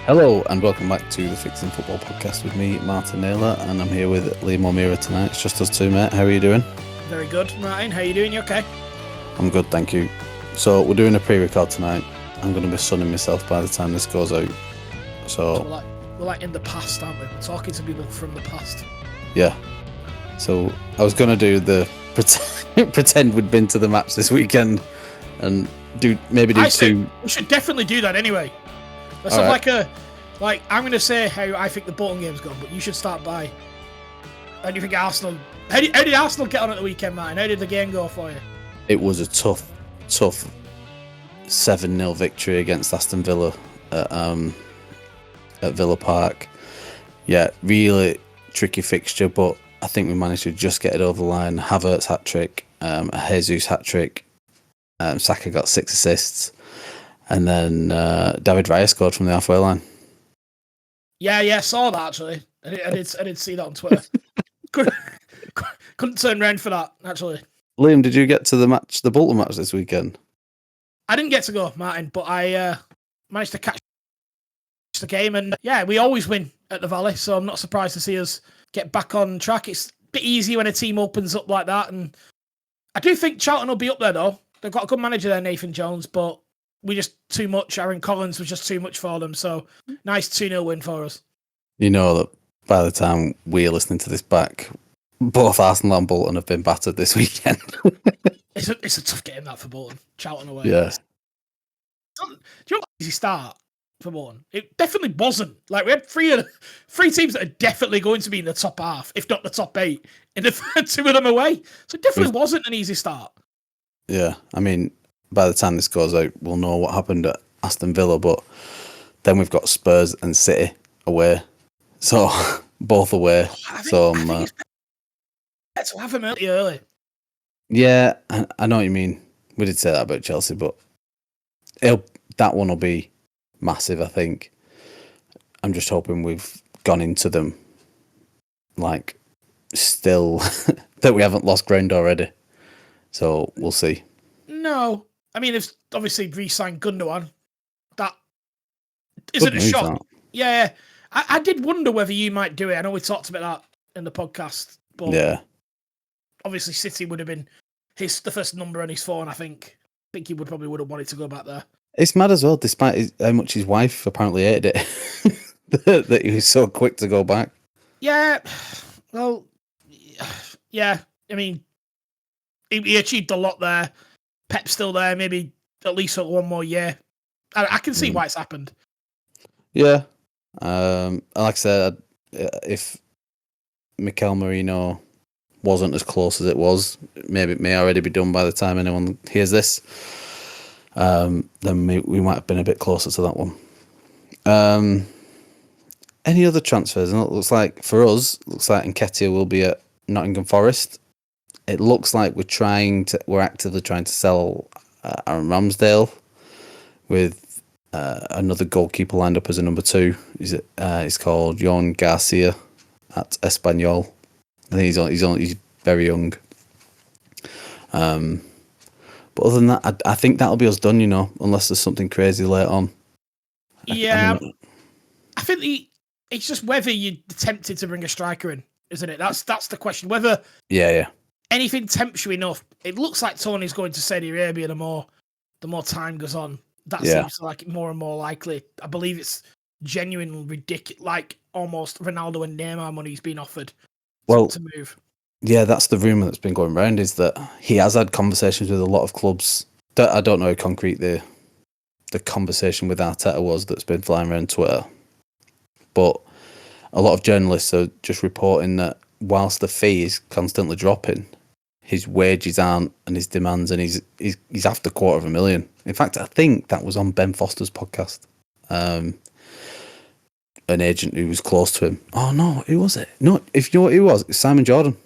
Hello and welcome back to the Fixing Football podcast with me, Martin Naylor, and I'm here with Liam O'Meara tonight. It's just us two, mate. How are you doing? Very good, Martin. How are you doing? You okay? I'm good, thank you. So we're doing a pre-record tonight. I'm going to be sunning myself by the time this goes out. So we're like in the past, aren't we? We're talking to people from the past. Yeah. So I was going to do the pretend we'd been to the match this weekend and do two. We should definitely do that anyway. Let's have right. I'm going to say how I think the Bolton game's gone, but you should start by. How do you think Arsenal? How did Arsenal get on at the weekend, Martin? How did the game go for you? It was a tough 7-0 victory against Aston Villa at Villa Park. Yeah, really tricky fixture, but I think we managed to just get it over the line. Havertz hat-trick, a Jesus hat-trick. Saka got 6 assists. And then David Raya scored from the halfway line. Yeah, saw that actually. I did see that on Twitter. Couldn't turn around for that, actually. Liam, did you get to the Bolton match this weekend? I didn't get to go, Martin, but I managed to catch the game. And yeah, we always win at the Valley, so I'm not surprised to see us get back on track. It's a bit easy when a team opens up like that. And I do think Charlton will be up there, though. They've got a good manager there, Nathan Jones, but we just too much. Aaron Collins was just too much for them. So nice 2-0 win for us. You know that by the time we're listening to this back, both Arsenal and Bolton have been battered this weekend. It's a tough game that for Bolton. Charlton away. Yeah. Do you know what easy start for Bolton? It definitely wasn't. Like we had three teams that are definitely going to be in the top half, if not the top 8, and the 2 of them away. So it definitely wasn't an easy start. Yeah, I mean, by the time this goes out, we'll know what happened at Aston Villa, but then we've got Spurs and City away. So, both away. I think it's better to have them early. Yeah, I know what you mean. We did say that about Chelsea, but that one will be massive, I think. I'm just hoping we've gone into them, like, still, that we haven't lost ground already. So, we'll see. No. I mean, they've obviously re-signed Gundogan. That isn't a shock. Yeah. I did wonder whether you might do it. I know we talked about that in the podcast, but yeah, obviously City would have been the first number on his phone. I think he would have wanted to go back there. It's mad as well, despite how much his wife apparently hated it, that he was so quick to go back. Yeah, well, yeah. I mean, he achieved a lot there. Pep's still there. Maybe at least for one more year. I can see why it's happened. Yeah. Like I said, if Mikel Merino wasn't as close as it was, maybe it may already be done by the time anyone hears this, then we might have been a bit closer to that one. Any other transfers? And it looks like, for us, Nketiah will be at Nottingham Forest. It looks like we're actively trying to sell Aaron Ramsdale with another goalkeeper lined up as a number 2. He's called Jon Garcia at Espanyol. I think he's very young. But other than that, I think that'll be us done. Unless there's something crazy later on. Yeah, I think it's just whether you're tempted to bring a striker in, isn't it? That's the question. Whether anything tempts you enough. It looks like Tony's going to Saudi Arabia the more time goes on. That seems like more and more likely. I believe it's genuinely ridiculous, like almost Ronaldo and Neymar money's been offered to move. Yeah, that's the rumour that's been going around, is that he has had conversations with a lot of clubs. I don't know how concrete the conversation with Arteta was that's been flying around Twitter. But a lot of journalists are just reporting that whilst the fee is constantly dropping, his wages aren't, and his demands, and he's after $250,000. In fact, I think that was on Ben Foster's podcast. An agent who was close to him. Oh no, who was it? No, if you know what he was, it's Simon Jordan.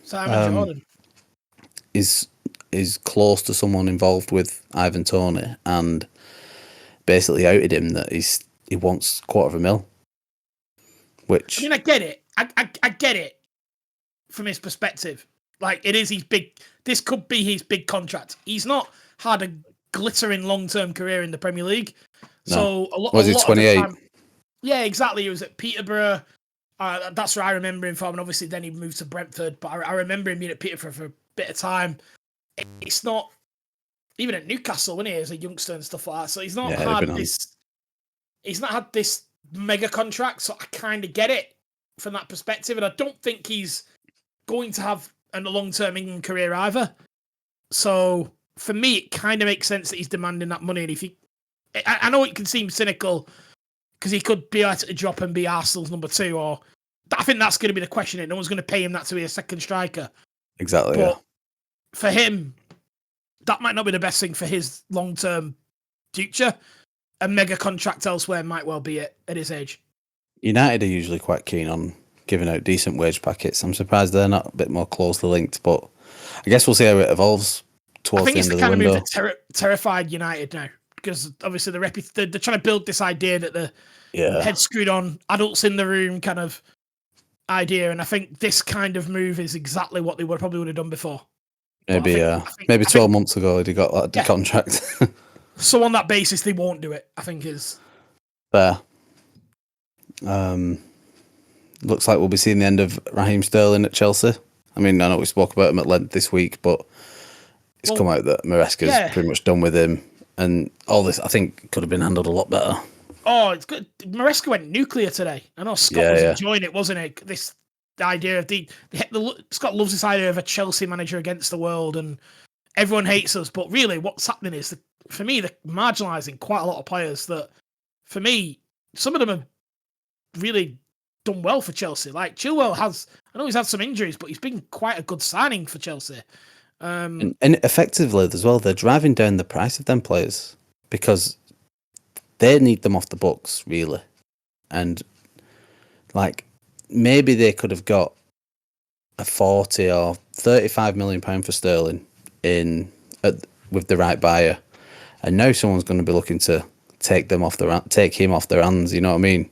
Jordan is close to someone involved with Ivan Toney, and basically outed him that he wants $250,000. Which, I mean, I get it. I get it from his perspective. Like, it is his big. This could be his big contract. He's not had a glittering long-term career in the Premier League, so a lot. Was he 28? Yeah, exactly. He was at Peterborough. That's where I remember him from, and obviously then he moved to Brentford. But I remember him being at Peterborough for a bit of time. It's not even at Newcastle when he as a youngster and stuff like that. So he's not had this. He's not had this mega contract. So I kind of get it from that perspective, and I don't think he's going to have a long-term England career either. So for me, it kind of makes sense that he's demanding that money. And if he, I know it can seem cynical because he could be able to drop and be Arsenal's number 2, or I think that's going to be the question. No one's going to pay him that to be a second striker. Exactly. But for him, that might not be the best thing for his long-term future. A mega contract elsewhere might well be it at his age. United are usually quite keen on giving out decent wage packets. I'm surprised they're not a bit more closely linked, but I guess we'll see how it evolves towards the end of the window. I think it's the kind of move that terrified United now, because obviously they're trying to build this idea that the head screwed on, adults in the room kind of idea, and I think this kind of move is exactly what they probably would have done before. Maybe 12 months ago they got that contract. So on that basis, they won't do it, I think is fair. Looks like we'll be seeing the end of Raheem Sterling at Chelsea. I mean, I know we spoke about him at length this week, but it's come out that Maresca's pretty much done with him, and all this I think could have been handled a lot better. Oh, it's good. Maresca went nuclear today. I know Scott was enjoying it, wasn't it? This idea of Scott loves this idea of a Chelsea manager against the world, and everyone hates us. But really, what's happening is, for me, they're marginalising quite a lot of players that, for me, some of them have really done well for Chelsea. Like Chilwell I know he's had some injuries, but he's been quite a good signing for Chelsea. And effectively as well, they're driving down the price of them players because they need them off the books, really. And like maybe they could have got a 40 or 35 million pound for Sterling with the right buyer, and now someone's going to be looking to take him off their hands. You know what I mean?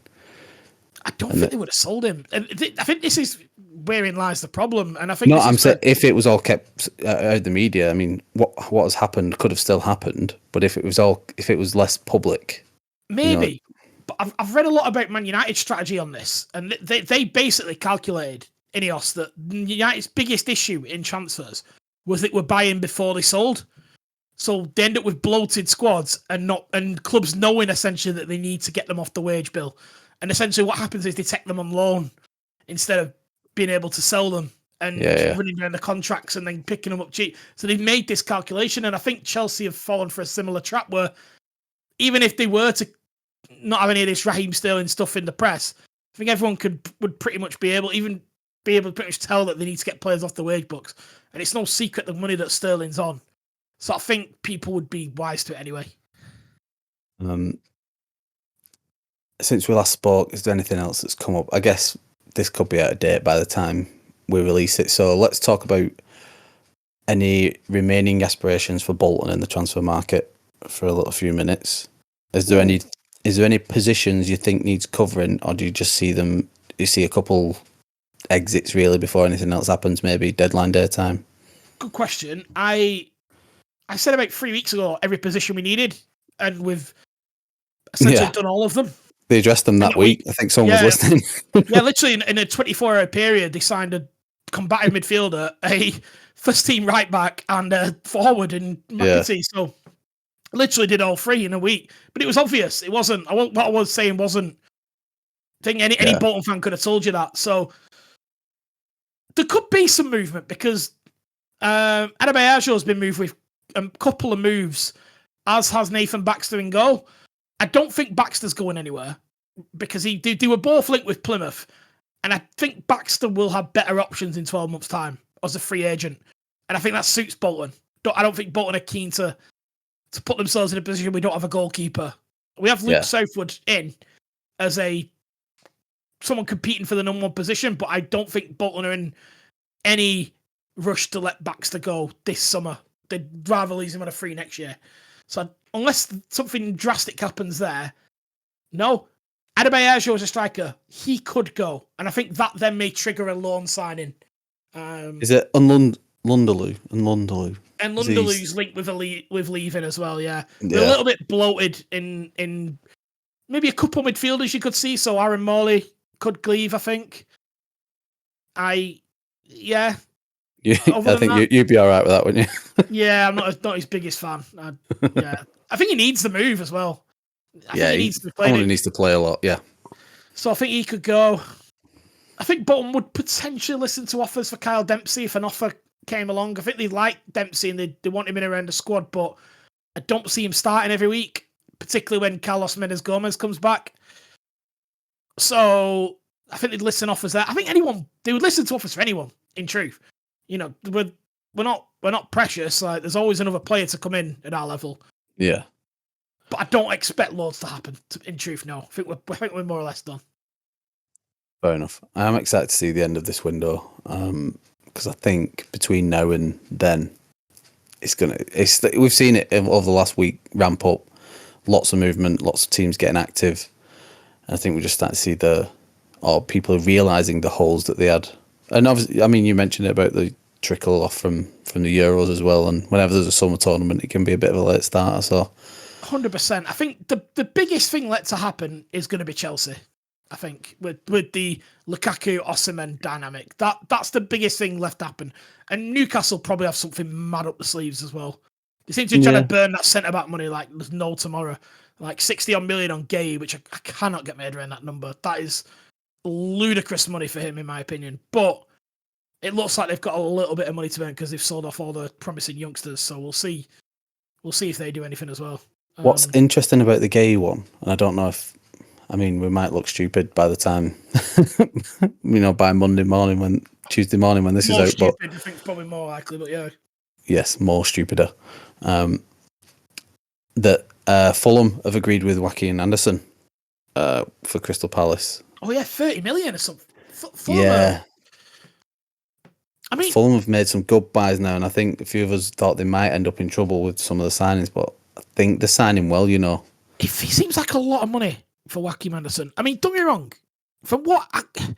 I don't think they would have sold him. And I think this is wherein lies the problem. And I think I'm saying if it was all kept out of the media, I mean, what has happened could have still happened. But if it was less public, maybe. But I've read a lot about Man United's strategy on this, and they basically calculated, Ineos, that United's biggest issue in transfers was that we're buying before they sold. So they end up with bloated squads and clubs knowing essentially that they need to get them off the wage bill. And essentially what happens is they take them on loan instead of being able to sell them and running down the contracts and then picking them up cheap. So they've made this calculation, and I think Chelsea have fallen for a similar trap where even if they were to not have any of this Raheem Sterling stuff in the press, I think everyone would pretty much be able to pretty much tell that they need to get players off the wage books. And it's no secret the money that Sterling's on. So I think people would be wise to it anyway. Since we last spoke, is there anything else that's come up? I guess this could be out of date by the time we release it. So let's talk about any remaining aspirations for Bolton in the transfer market for a little few minutes. Is there any positions you think needs covering, or do you just see a couple exits really before anything else happens, maybe deadline day time? Good question. I said about 3 weeks ago every position we needed, and we've essentially done all of them. They addressed them that week. I think someone was listening. Literally in a 24-hour period, they signed a combative midfielder, a first-team right-back, and a forward in McAtee. So literally did all three in a week. But it was obvious. It wasn't. What I was saying wasn't. I think any Bolton fan could have told you that. So there could be some movement because Adebayo has been moved with a couple of moves, as has Nathan Baxter in goal. I don't think Baxter's going anywhere because they were both linked with Plymouth, and I think Baxter will have better options in 12 months' time as a free agent, and I think that suits Bolton. I don't think Bolton are keen to put themselves in a position we don't have a goalkeeper. We have Luke Southwood in as someone competing for the number one position, but I don't think Bolton are in any rush to let Baxter go this summer. They'd rather lose him on a free next year. So unless something drastic happens there, no. Adebayo is a striker. He could go. And I think that then may trigger a loan signing. Is it Lunderloo? And Lunderloo's linked with leaving as well, yeah. They're a little bit bloated in maybe a couple midfielders you could see. So Aaron Morley could leave, I think. Yeah, I think you'd be all right with that, wouldn't you? Yeah, I'm not his biggest fan. I think he needs the move as well. I think he needs to play. He needs to play a lot. Yeah. So I think he could go. I think Bolton would potentially listen to offers for Kyle Dempsey if an offer came along. I think they like Dempsey and they want him in around the squad, but I don't see him starting every week, particularly when Carlos Mendes Gomez comes back. So I think they'd listen offers there. I think they would listen to offers for anyone. In truth, we're not precious. Like there's always another player to come in at our level. Yeah, but I don't expect loads to happen. In truth, no. I think we're more or less done. Fair enough. I am excited to see the end of this window because I think between now and then, we've seen it over the last week ramp up. Lots of movement, lots of teams getting active, and I think we're just starting to see people are realising the holes that they had. And obviously, I mean, you mentioned it about the trickle off from the Euros as well. And whenever there's a summer tournament, it can be a bit of a late starter. So, 100%. I think the biggest thing left to happen is going to be Chelsea. I think with the Lukaku Osimhen dynamic, that's the biggest thing left to happen. And Newcastle probably have something mad up the sleeves as well. They seem to be trying to burn that centre back money like there's no tomorrow. Like 60 odd million on Gay, which I cannot get my head around that number. That is ludicrous money for him, in my opinion. But it looks like they've got a little bit of money to burn because they've sold off all the promising youngsters. So we'll see. We'll see if they do anything as well. What's interesting about the Gay one, and I don't know if, I mean, we might look stupid by the time, by Tuesday morning when this is out. Stupid, I think it's probably more likely, but yeah. Yes, more stupider. That Fulham have agreed with Joaquin Anderson for Crystal Palace. Oh yeah, 30 million or something. Yeah. I mean, Fulham have made some good buys now, and I think a few of us thought they might end up in trouble with some of the signings, but I think they're signing well, If he seems like a lot of money for Joaquin Anderson. I mean, don't get me wrong. From what I think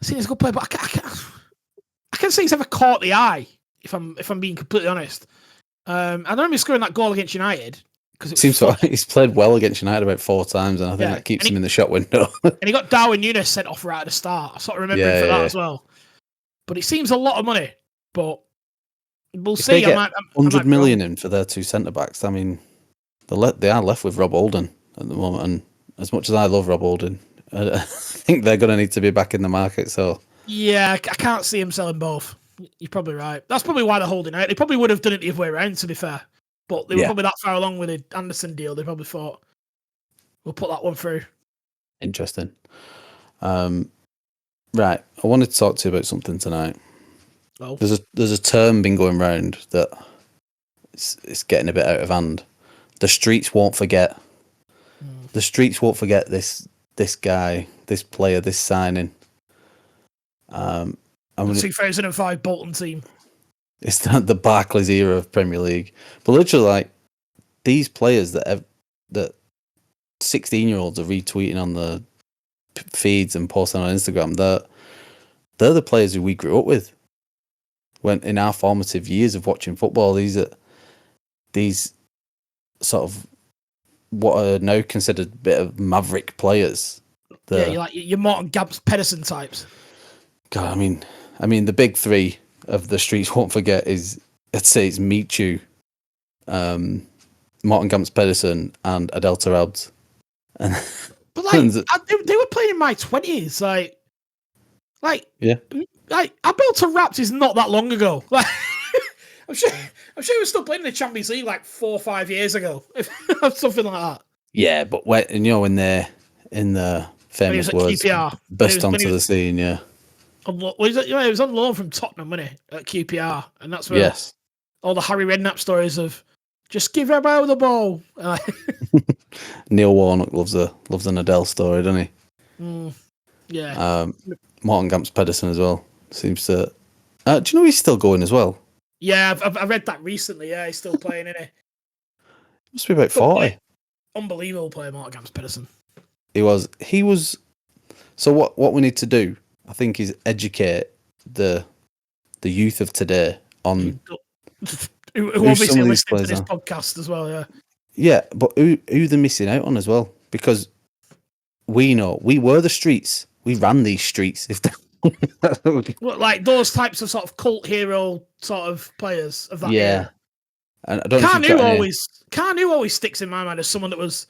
he's a good player, but I can't say he's ever caught the eye. If I'm being completely honest, I remember him scoring that goal against United because it seems like he's played well against United about 4 times, and I think that keeps him in the shot window. And he got Darwin Núñez sent off right at the start. I sort of remember him for that as well. But it seems a lot of money. But we'll see. They get 100 million in for their 2 centre backs. I mean, they are left with Rob Holding at the moment, and as much as I love Rob Holding, I think they're going to need to be back in the market. So yeah, I can't see him selling both. You're probably right. That's probably why they're holding out. They probably would have done it the other way around, to be fair. But they were probably that far along with the Anderson deal. They probably thought, we'll put that one through. Interesting. Right. I wanted to talk to you about something tonight. Oh. There's a term been going round that it's getting a bit out of hand. The streets won't forget. The streets won't forget this guy, this player, this signing. The 2005 Bolton team. It's the Barclays era of Premier League. But literally, like, these players that 16-year-olds are retweeting on the feeds and posting on Instagram, they're the players who we grew up with when in our formative years of watching football. These sort of what are now considered a bit of maverick players. You're like your Morten Gamst Pedersen types. God, I mean, the big 3 of the streets won't forget is, I'd say it's Michu, Morten Gamst Pedersen, and Adel Taarabt. But they were playing in my 20s, Adel Taarabt is not that long ago. Like, I'm sure he was still playing in the Champions League like 4 or 5 years ago, something like that. Yeah, but when they're in the famous words, QPR. Burst onto the scene, yeah. He was on loan from Tottenham, wasn't he, at QPR, and that's where all the Harry Redknapp stories of just give him out the ball. Neil Warnock loves an Adele story, doesn't he? Yeah. Morten Gamst Pedersen as well seems to. Do you know he's still going as well? Yeah, I read that recently. Yeah, he's still playing, isn't he? Must be about 40. Unbelievable player, Morten Gamst Pedersen. He was. So what we need to do, I think, is educate the youth of today on who obviously listening to this podcast as well. Yeah. Yeah, but who they're missing out on as well, because we know we were the streets. We ran these streets. If what, like those types of sort of cult hero sort of players of that era. And I don't Carnu always sticks in my mind as someone that was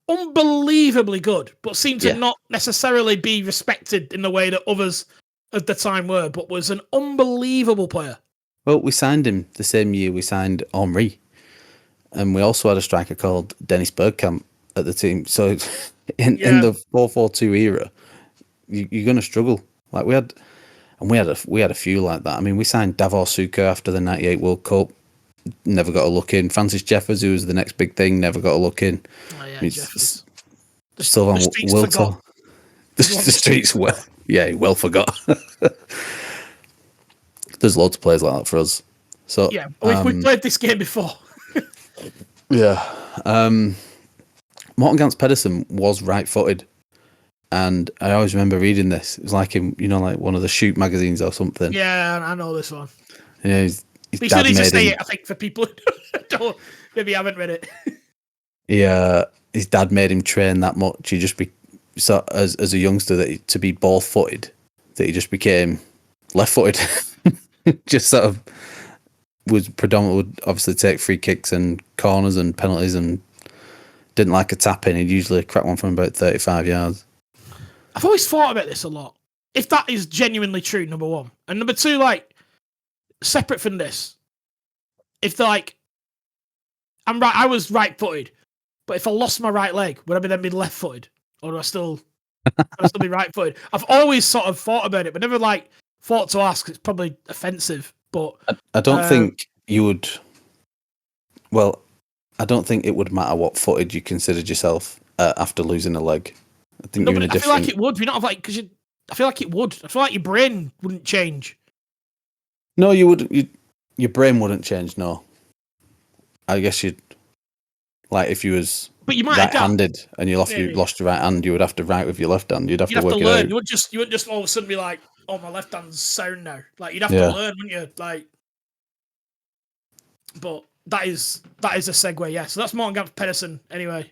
unbelievably good, but seemed to not necessarily be respected in the way that others at the time were, but was an unbelievable player. Well, we signed him the same year we signed Henry, and we also had a striker called Dennis Bergkamp at the team. So in the 4-4-2 era, you're going to struggle. Like we had a few like that. I mean, we signed Davor Suker after the '98 World Cup. Never got a look in. Francis Jeffers, who was the next big thing, never got a look in. Oh yeah, Jeffers. Sylvain Wiltord. The streets were, well forgot. There's loads of players like that for us. So yeah, we've played this game before. Morten Gans Pedersen was right-footed, and I always remember reading this. It was like in like one of the Shoot magazines or something. Yeah, I know this one. Yeah, we still need to say it, I think, for people who maybe haven't read it. Yeah, his dad made him train that much. He just as a youngster that to be ball-footed, that he just became left-footed. Just sort of was predominantly would obviously take free kicks and corners and penalties, and didn't like a tap in. He'd usually crack one from about 35 yards. I've always thought about this a lot. If that is genuinely true, number one, and number two, like separate from this, if like I was right-footed, but if I lost my right leg, would I then be left-footed, or do I still be right-footed? I've always sort of thought about it, but never like thought to ask. It's probably offensive, but I don't think you would. Well, I don't think it would matter what footed you considered yourself after losing a leg. I think you're in a different. I feel like it would. You not have like because I feel like it would. I feel like your brain wouldn't change. No, you wouldn't. Your brain wouldn't change. No, I guess you'd like if you was. But you might right-handed and you lost your right hand, you would have to write with your left hand. You'd have to work it learn. out. You wouldn't just all of a sudden be like, "Oh, my left hand's sound now." Like you'd have to learn, wouldn't you? Like, but that is a segue. Yeah, so that's Morten Gans Pedersen. Anyway,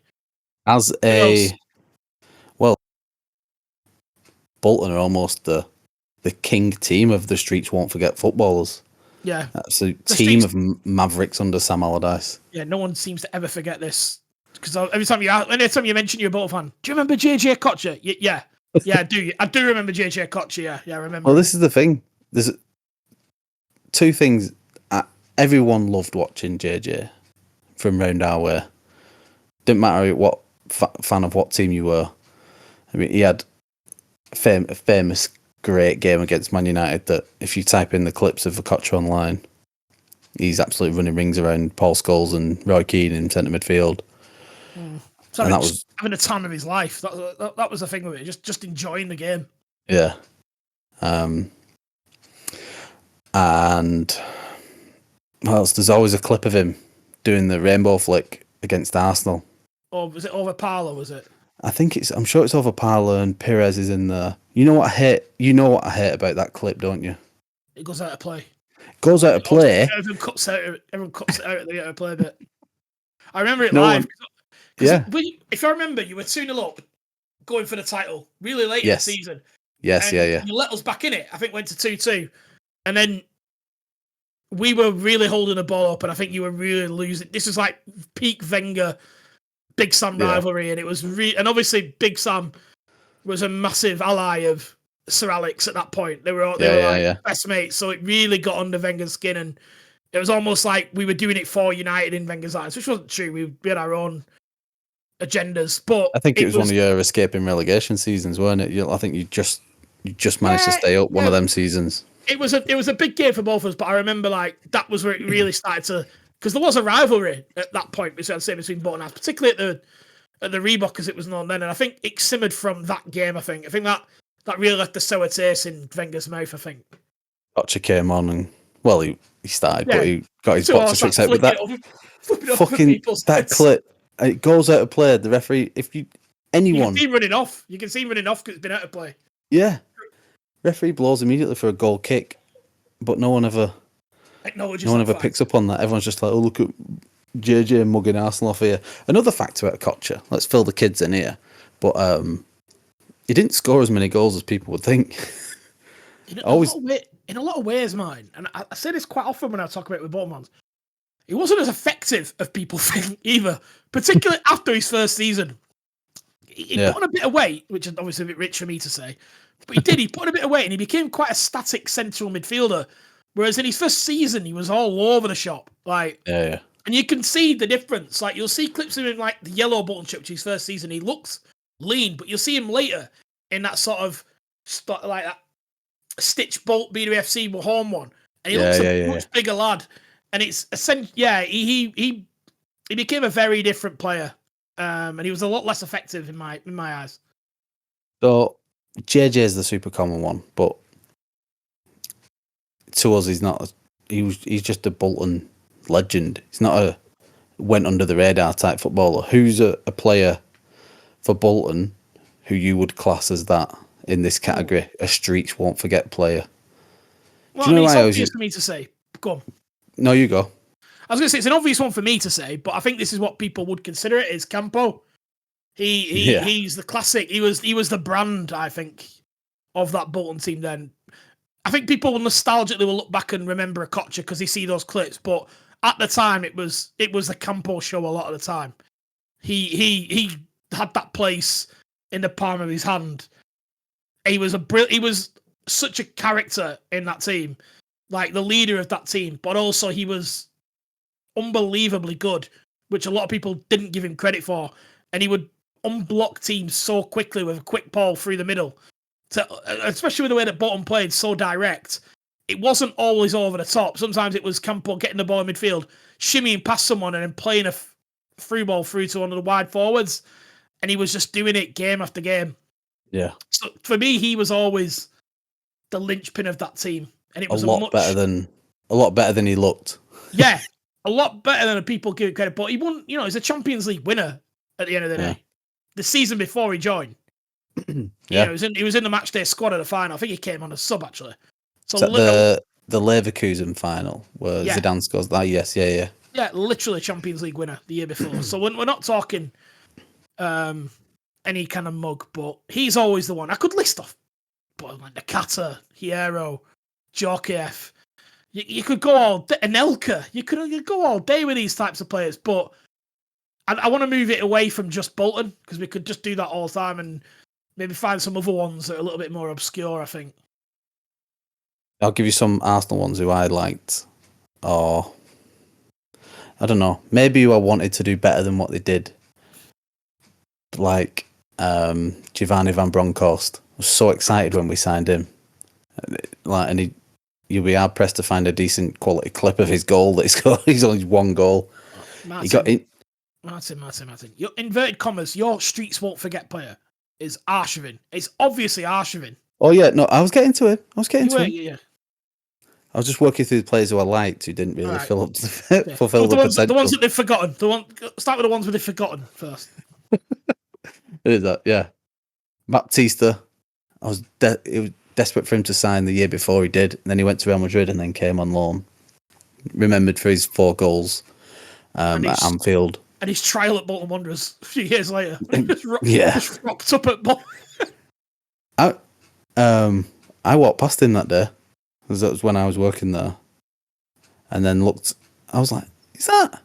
Bolton are almost the king team of the Streets Won't Forget footballers. Yeah, that's a team of mavericks under Sam Allardyce. Yeah, no one seems to ever forget this. Because anytime you mention you're a Bolton fan, do you remember JJ Kocher? Yeah, I do. I do remember JJ Kocher. Yeah, I remember. Well, this is the thing. There's two things. Everyone loved watching JJ from round our way. Didn't matter what fan of what team you were. I mean, he had a famous great game against Man United that if you type in the clips of Kocher online, he's absolutely running rings around Paul Scholes and Roy Keane in centre midfield. So and that was having a time of his life. That was the thing with it. Just enjoying the game. Yeah. And there's always a clip of him doing the rainbow flick against Arsenal. Oh, was it over Parlour? Was it? I'm sure it's over Parlour and Pires is in there. You know what I hate? You know what I hate about that clip, don't you? It goes out of play. Everyone cuts it out at the out of play bit. I remember it live. Yeah. If I remember, you were 2-0 up, going for the title really late in the season. Yes, yeah. You let us back in it. I think went to 2-2, and then we were really holding the ball up, and I think you were really losing. This was like peak Wenger, Big Sam rivalry, and it was and obviously Big Sam was a massive ally of Sir Alex at that point. They were best mates, so it really got under Wenger's skin, and it was almost like we were doing it for United in Wenger's eyes, which wasn't true. We had our own agendas, but I think it was one of your escaping relegation seasons, weren't it? I think you just managed to stay up one of them seasons. It was a big game for both of us, but I remember like that was where it really started to, because there was a rivalry at that point between both of us, particularly at the Reebok, because it was known then, and I think it simmered from that game. I think that really left the sour taste in Wenger's mouth. I think Kocher came on and he started, but he got his boxer tricks out with that fucking that clip. It goes out of play. The referee, you can see him running off. You can see him running off because it's been out of play. Yeah, referee blows immediately for a goal kick, but no one ever picks up on that. Everyone's just like, "Oh, look at JJ mugging Arsenal off here." Another fact about Kocher. Let's fill the kids in here. But he didn't score as many goals as people would think. In a lot of ways, mine, and I say this quite often when I talk about it with Bolton fans, he wasn't as effective as people think either, particularly after his first season. He put on a bit of weight, which is obviously a bit rich for me to say, but he did. He put on a bit of weight and he became quite a static central midfielder. Whereas in his first season, he was all over the shop. And you can see the difference. Like, you'll see clips of him, like the yellow Bolton trip to his first season. He looks lean, but you'll see him later in that sort of like that Stitch Bolt BWFC home one, and he looks a much bigger lad. And it's essentially, he became a very different player, and he was a lot less effective in my eyes. So JJ is the super common one, but to us, he's not. He's just a Bolton legend. He's not a went under the radar type footballer. Who's a player for Bolton who you would class as that in this category? A streets won't forget player. Well, it's obvious for me to say. Go on. No, you go. I was going to say it's an obvious one for me to say, but I think this is what people would consider it is Campo. He's the classic. He was the brand, I think, of that Bolton team then. I think people will nostalgically will look back and remember Okocha because they see those clips, but at the time it was the Campo show a lot of the time. He had that place in the palm of his hand. He was such a character in that team, like the leader of that team, but also he was unbelievably good, which a lot of people didn't give him credit for, and he would unblock teams so quickly with a quick ball through the middle. Especially with the way that Bolton played so direct, it wasn't always over the top. Sometimes it was Campo getting the ball in midfield, shimmying past someone, and then playing a through ball through to one of the wide forwards, and he was just doing it game after game. Yeah. So for me, he was always the linchpin of that team, and it was a lot better than he looked. Yeah, a lot better than people give credit. But he won. He's a Champions League winner at the end of the day. The season before he joined. He was in the match day squad at the final. I think he came on a sub actually. So the Leverkusen final where Zidane scores that. Yes, yeah. Yeah, literally Champions League winner the year before. So we're not talking any kind of mug, but he's always the one. I could list off, but like Nakata, Hierro, Djorkaeff. You could go all day. Anelka. You could go all day with these types of players, but I want to move it away from just Bolton because we could just do that all the time and maybe find some other ones that are a little bit more obscure, I think. I'll give you some Arsenal ones who I liked. Or, I don't know, maybe who I wanted to do better than what they did. Like Giovanni Van Bronckhorst. I was so excited when we signed him. You'll be hard pressed to find a decent quality clip of his goal that he scored. He's only one goal. Martin, he got in. Martin. Your inverted commas, your streets won't forget player is Arshavin. It's obviously Arshavin. Oh yeah, no, I was getting to it. Yeah. I was just working through the players who I liked who didn't really fulfill the potential. The ones that they've forgotten. Start with the ones that they've forgotten first. It is that, yeah. Baptista. I was desperate for him to sign the year before he did. And then he went to Real Madrid and then came on loan. Remembered for his 4 goals at Anfield. And his trial at Bolton Wanderers a few years later. Just rocked up at Bolton. I walked past him that day. That was when I was working there. And then looked, I was like, is that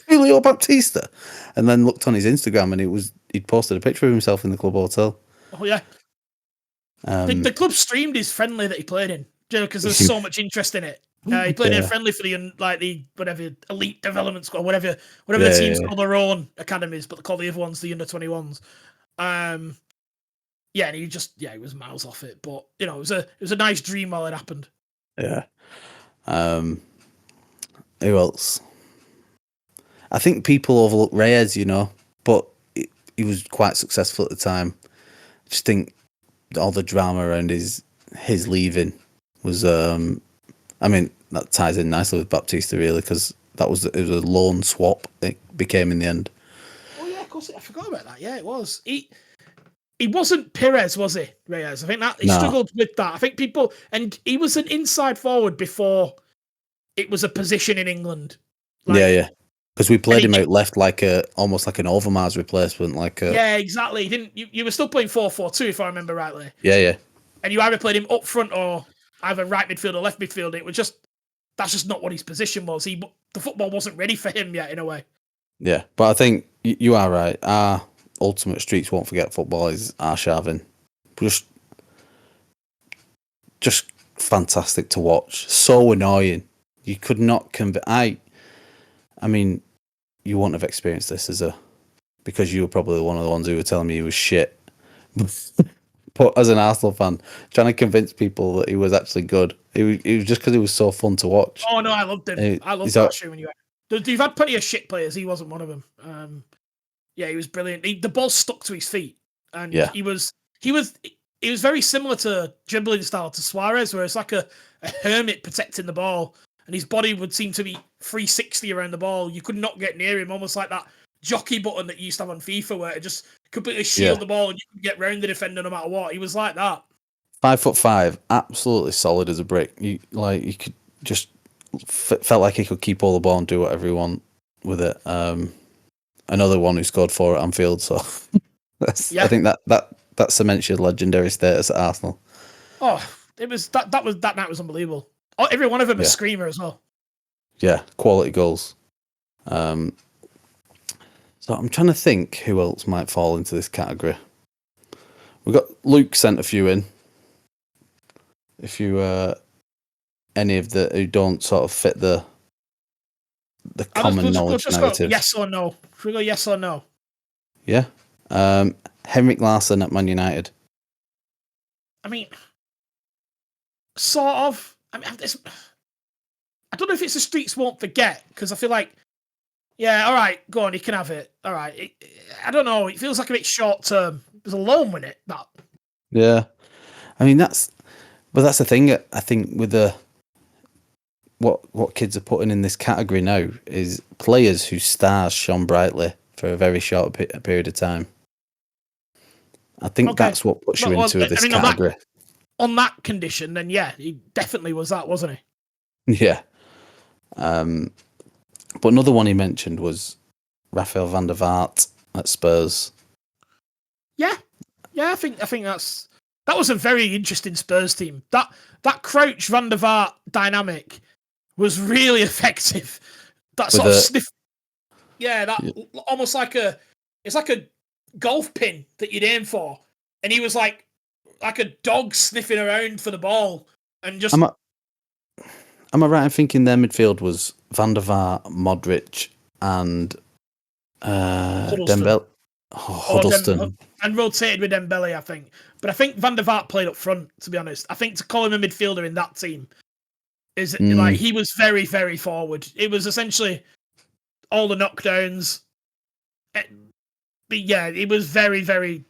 Julio Baptista? And then looked on his Instagram and he'd posted a picture of himself in the club hotel. Oh, yeah. The club streamed his friendly that he played in, because there's so much interest in it. He played in a friendly for the elite development squad, whatever the teams call their own academies, but they call the other ones the under 21s. And he was miles off it, but it was a nice dream while it happened. Yeah. Who else? I think people overlook Reyes, but he was quite successful at the time. I just think all the drama around his leaving was, that ties in nicely with Baptista really, because it was a loan swap it became in the end. Oh yeah, of course, I forgot about that. Yeah, it was. He wasn't Pires, was he, Reyes? I think that he struggled with that. I think and he was an inside forward before it was a position in England. Yeah. Because we played him out left like almost like an Overmars replacement, Yeah, exactly. You were still playing 4-4-2 if I remember rightly. Yeah. And you either played him up front or either right midfield or left midfield. It was that's just not what his position was. The football wasn't ready for him yet, in a way. Yeah, but I think you are right. Our ultimate Streets Won't Forget football is Arshavin. Just fantastic to watch. So annoying. You could not I mean, you wouldn't have experienced this because you were probably one of the ones who were telling me he was shit. But as an Arsenal fan, trying to convince people that he was actually good, it was just because he was so fun to watch. Oh no, I loved him. I loved that shoe when you were. You've had plenty of shit players. He wasn't one of them. Yeah, he was brilliant. The ball stuck to his feet, and he was very similar to dribbling style to Suarez, where it's like a hermit protecting the ball, and his body would seem to be 360 around the ball. You could not get near him, almost like that jockey button that you used to have on FIFA, where it just completely shield the ball and you could get round the defender no matter what. He was like that. 5'5", absolutely solid as a brick. You could just felt like he could keep all the ball and do whatever he want with it. Another one who scored 4 at Anfield, so I think that cements your legendary status at Arsenal. Oh, it was that night was unbelievable. Oh, every one of them a screamer as well. Yeah, quality goals. So I'm trying to think who else might fall into this category. We've got Luke sent a few in. If you any of the who don't sort of fit the common knowledge narrative. Yes or no? Should we go yes or no? Yeah. Henrik Larsson at Man United. I mean, sort of. I don't know if it's a Streets Won't Forget, because I feel like, yeah, all right, go on, you can have it. All right. I don't know. It feels like a bit short term. There's a loan with it. That. Yeah. I mean, that's the thing. I think with what kids are putting in this category now is players whose stars shone brightly for a very short period of time. I think that's what puts you into this category. On that condition, then yeah, he definitely was that, wasn't he? Yeah. But another one he mentioned was Rafael van der Vaart at Spurs. Yeah. I think that was a very interesting Spurs team. That Crouch Van der Vaart dynamic was really effective. That sort of sniff. Yeah, almost like it's like a golf pin that you'd aim for, and he was like a dog sniffing around for the ball, and just. Am I right in thinking their midfield was Van der Vaart, Modric, and Dembele? Huddleston. And rotated with Dembele, I think. But I think Van der Vaart played up front, to be honest. I think to call him a midfielder in that team is like he was very, very forward. It was essentially all the knockdowns. But yeah, he was very, very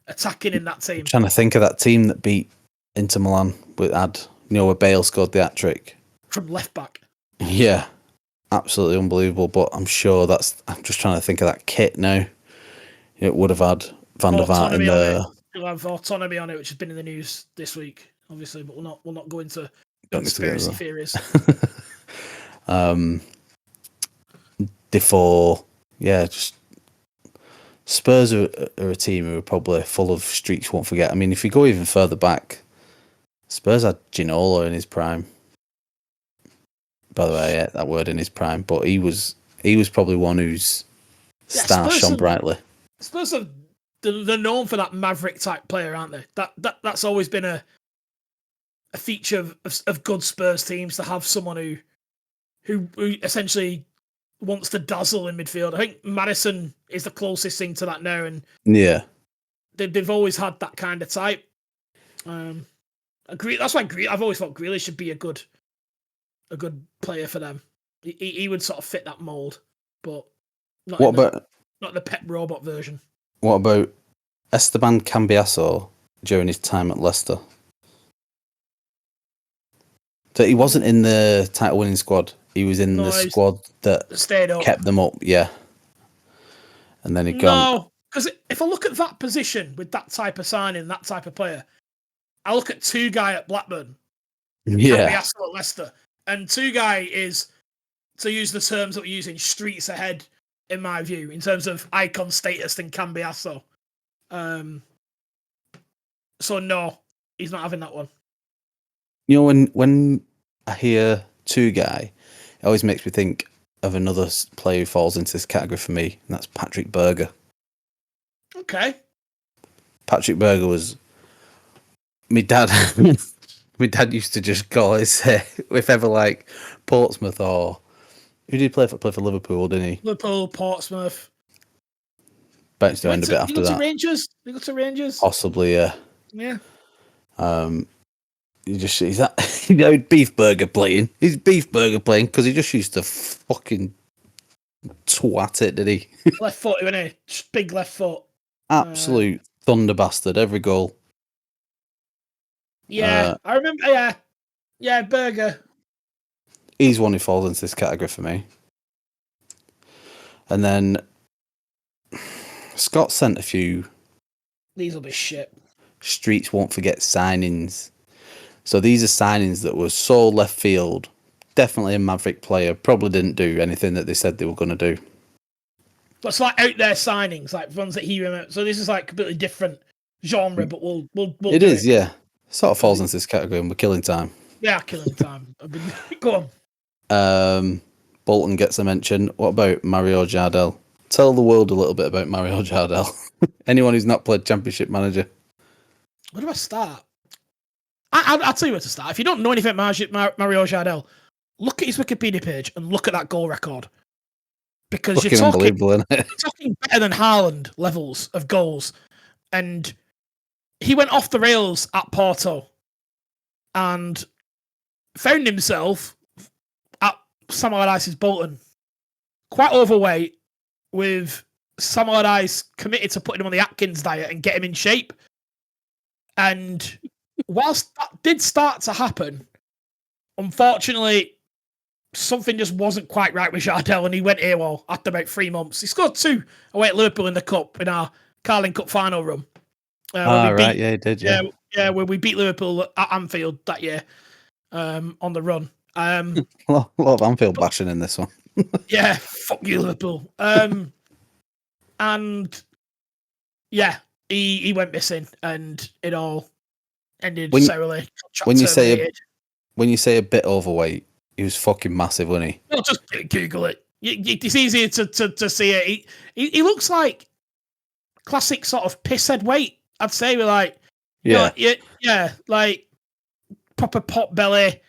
attacking in that team. I'm trying to think of that team that beat Inter Milan where Bale scored the hat-trick. From left back. Yeah. Absolutely unbelievable. But I'm sure I'm just trying to think of that kit now. It would have had Van der Vaart in there. It'll have Autonomy on it, which has been in the news this week, obviously, but we'll not go into conspiracy theories. Defoe, just Spurs are a team who are probably full of Streets Won't Forget. I mean, if you go even further back, Spurs had Ginola in his prime. By the way, yeah, that word in his prime, but he was probably one whose star shone brightly. Spurs they're known for that maverick type player, aren't they? That's always been a feature of good Spurs teams, to have someone who essentially wants to dazzle in midfield. I think Maddison is the closest thing to that now, and yeah, they've always had that kind of type. That's why I've always thought Grealish should be a good player for them. He would sort of fit that mold, but not the Pep robot version. What about Esteban Cambiaso during his time at Leicester? So he wasn't in the title-winning squad. He was in the squad that kept them up, yeah. And then he'd gone. No, because if I look at that position with that type of signing, that type of player, I look at Two Guy at Blackburn, yeah, Cambiaso at Leicester, and Two Guy is to use the terms that we're using, streets ahead, in my view, in terms of icon status than Cambiasso. So no, he's not having that one. You know, when I hear two guy, it always makes me think of another player who falls into this category for me, and that's Patrick Berger. Okay. Patrick Berger was my dad. My dad used to just call it, if ever like Portsmouth or who did he play for? Play for Liverpool, didn't he? Liverpool, Portsmouth. Bounce to end a bit after that. Rangers. He got to Rangers. Possibly, yeah. Yeah. You just see that Beef Burger playing. He's Beef Burger playing because he just used to fucking twat it, did he? Left foot, wasn't he? Just big left foot. Absolute thunder bastard. Every goal. Yeah, I remember. Yeah, Berger. He's one who falls into this category for me. And then Scott sent a few. These will be shit. Streets won't forget signings. So these are signings that were so left field. Definitely a Maverick player. Probably didn't do anything that they said they were going to do. But it's like out there signings, like ones that he remembers. So this is like completely different genre, but we'll it is, yeah. Sort of falls into this category and we're killing time. Yeah, killing time. Go on. Bolton gets a mention. What about Mario Jardel? Tell the world a little bit about Mario Jardel. Anyone who's not played Championship Manager. Where do I start? I'll tell you where to start. If you don't know anything about Mario Jardel, look at his Wikipedia page and look at that goal record. Because you're talking better than Haaland levels of goals. And he went off the rails at Porto and found himself at Sam Allardyce's Bolton. Quite overweight, with Sam Allardyce committed to putting him on the Atkins diet and get him in shape. And whilst that did start to happen, unfortunately, something just wasn't quite right with Jardel, and he went AWOL after about 3 months. He scored 2 away at Liverpool in the Cup, in our Carling Cup final run. Right, yeah, he did, yeah. Yeah, where we beat Liverpool at Anfield that year on the run. A lot of Anfield bashing in this one. Yeah, fuck you, Liverpool. And yeah, he went missing, and it all ended sourly. When you say a bit overweight, he was fucking massive, wasn't he? Well, just Google it. It's easier to see it. He looks like classic sort of pisshead weight. I'd say, with like, like proper pot belly,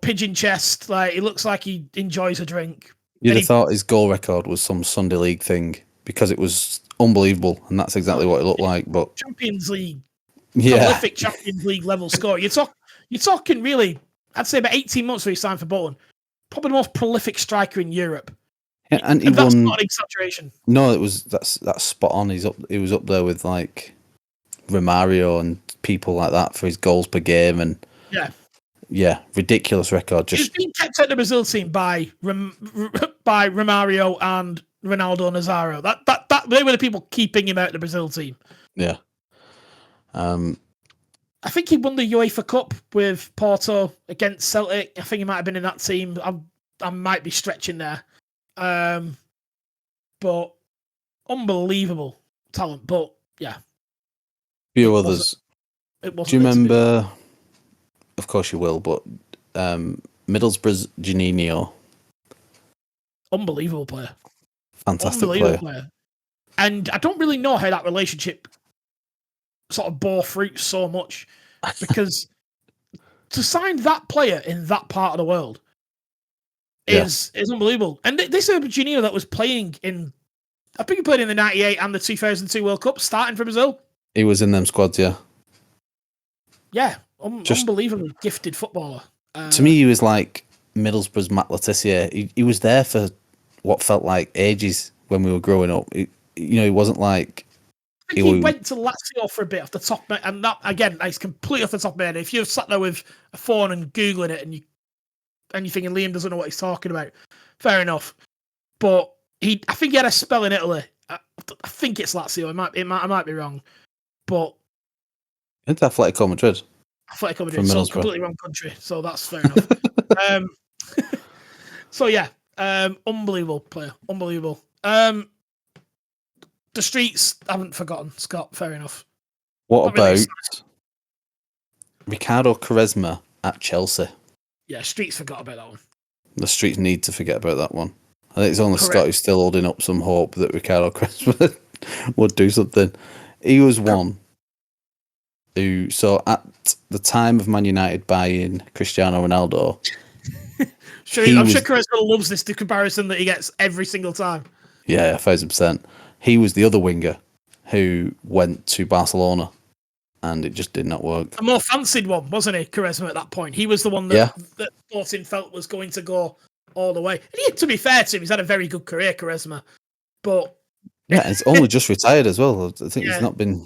pigeon chest. Like, he looks like he enjoys a drink. You'd have thought his goal record was some Sunday League thing because it was unbelievable, and that's exactly what it looked like. But Champions League, prolific Champions League level score. You're talking really. I'd say about 18 months when he signed for Bolton. Probably the most prolific striker in Europe. Yeah, and that's not an exaggeration. No, that's spot on. He was up there with like Romario and people like that for his goals per game, and ridiculous record. He's been kept at the Brazil team by Romario and Ronaldo Nazário. That they were the people keeping him out of the Brazil team. Yeah. I think he won the UEFA Cup with Porto against Celtic. I think he might have been in that team. I might be stretching there. But unbelievable talent. But yeah. Few others. Do you remember? Of course you will, but Middlesbrough's Juninho. Unbelievable player. Fantastic player. And I don't really know how that relationship sort of bore fruit so much, because to sign that player in that part of the world is unbelievable. And this is a Juninho that was playing in, I think he played in the 98 and the 2002 World Cup, starting for Brazil. He was in them squads, yeah. Yeah, unbelievably gifted footballer. To me, he was like Middlesbrough's Matt Letizia. He was there for what felt like ages when we were growing up. He wasn't like... I think he went to Lazio for a bit off the top, and that again, it's completely off the top of my head. If you've sat there with a phone and Googling it, and you're thinking Liam doesn't know what he's talking about, fair enough. But I think he had a spell in Italy. I think it's Lazio. I might be wrong, but into Atletico Madrid. So completely wrong country. So that's fair enough. So yeah, unbelievable player, unbelievable. The streets haven't forgotten Scott. Fair enough. What Not about really Ricardo Quaresma at Chelsea? Yeah, streets forgot about that one. The streets need to forget about that one. I think it's only Scott who's still holding up some hope that Ricardo Quaresma would do something. He was one who, so at the time of Man United buying Cristiano Ronaldo, I'm sure Quaresma loves this comparison that he gets every single time. Yeah, 1,000%. He was the other winger who went to Barcelona, and it just did not work. A more fancied one, wasn't he, Quaresma, at that point? He was the one that Sporting felt was going to go all the way. And he, to be fair to him, he's had a very good career, Quaresma. But yeah, he's only just retired as well. I think he's not been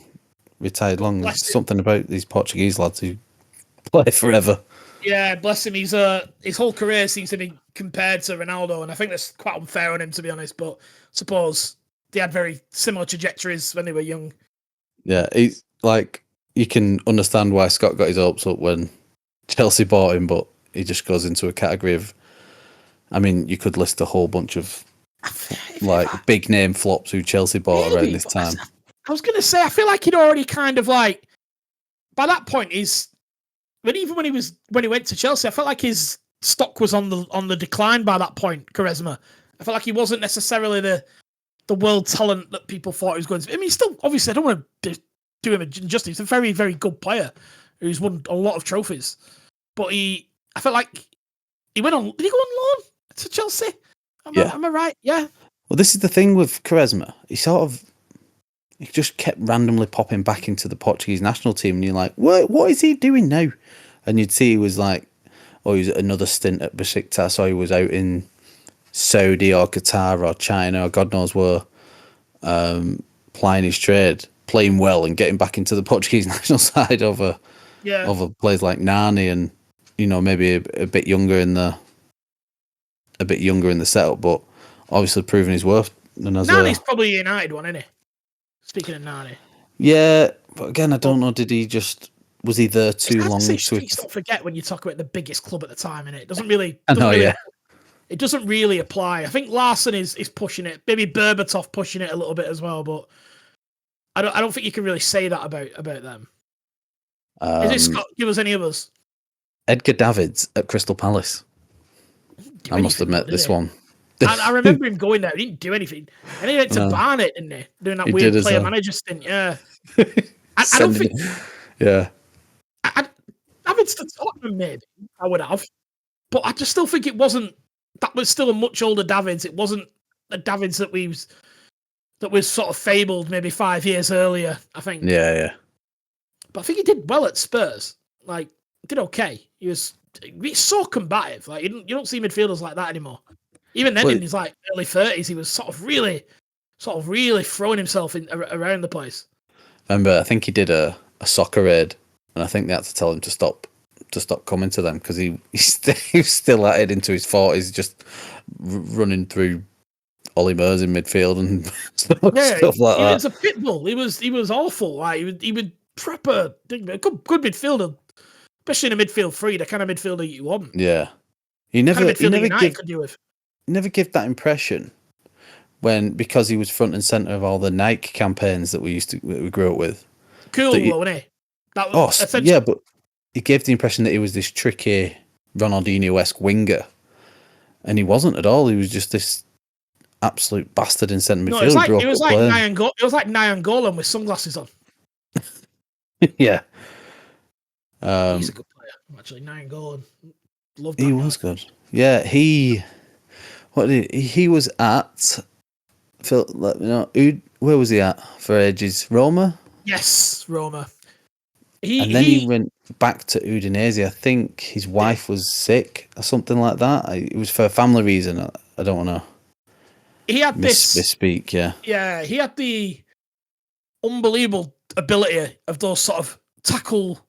retired long. There's something about these Portuguese lads who play forever. Yeah, bless him. His whole career seems to be compared to Ronaldo, and I think that's quite unfair on him, to be honest. But I suppose they had very similar trajectories when they were young. Yeah, he's like, you can understand why Scott got his hopes up when Chelsea bought him, but he just goes into a category of, I mean, you could list a whole bunch of like big name flops who Chelsea bought around this time. I was going to say, I feel like he'd already kind of like, by that point, but even when he went to Chelsea, I felt like his stock was on the decline by that point, Quaresma. I felt like he wasn't necessarily the world talent that people thought he was going to be. I mean, still, obviously, I don't want to do him injustice. He's a very, very good player who's won a lot of trophies. But I felt like he went on. Did he go on loan to Chelsea? Am I right? Yeah. Well, this is the thing with Quaresma. He just kept randomly popping back into the Portuguese national team, and you're like, what is he doing now? And you'd see he was like, he was another stint at Besiktas, or he was out in Saudi or Qatar or China or God knows where, plying his trade, playing well and getting back into the Portuguese national side over players like Nani and, maybe a bit younger in the setup, but obviously proving his worth. Nani's probably a United one, isn't he? Speaking of Nani. Yeah, but again, I don't know, was he there too long? Don't forget when you talk about the biggest club at the time, innit? It doesn't really... It doesn't really apply. I think Larson is pushing it. Maybe Berbatov pushing it a little bit as well, but I don't think you can really say that about them. Is it Scott? Give us any others. Edgar Davids at Crystal Palace. I must admit this one. I remember him going there. He didn't do anything. And he went to Barnet, didn't he? Doing that weird player manager stint. Yeah. I don't think. Yeah. Davids to Tottenham, maybe I would have, but I just still think it wasn't. That was still a much older Davids. It wasn't a Davids that was sort of fabled maybe 5 years earlier, I think. Yeah. But I think he did well at Spurs. Like, did okay. He's so combative. Like, you don't see midfielders like that anymore. Even then, in his like early 30s, he was sort of really throwing himself around the place. Remember, I think he did a soccer raid, and I think they had to tell him to stop coming to them because he was still at it into his 40s, just running through Ollie Murs in midfield and stuff like that. He was a pit bull. He was awful. Like, he would proper good midfielder, especially in a midfield three, the kind of midfielder you want. Yeah, he never gave that impression because he was front and center of all the Nike campaigns that we grew up with. Cool, wasn't he? But he gave the impression that he was this tricky Ronaldinho-esque winger, and he wasn't at all. He was just this absolute bastard in centre midfield. It was like Nainggolan with sunglasses on. Yeah. He's a good player, actually. Nainggolan. Loved that. He was good. Yeah, he was at. Phil, let me know. Where was he at for ages? Roma. Yes, Roma. He went back to Udinese. I think his wife was sick or something like that. It was for a family reason. I don't want to. He had misspeak. Yeah. Yeah, he had the unbelievable ability of those sort of tackle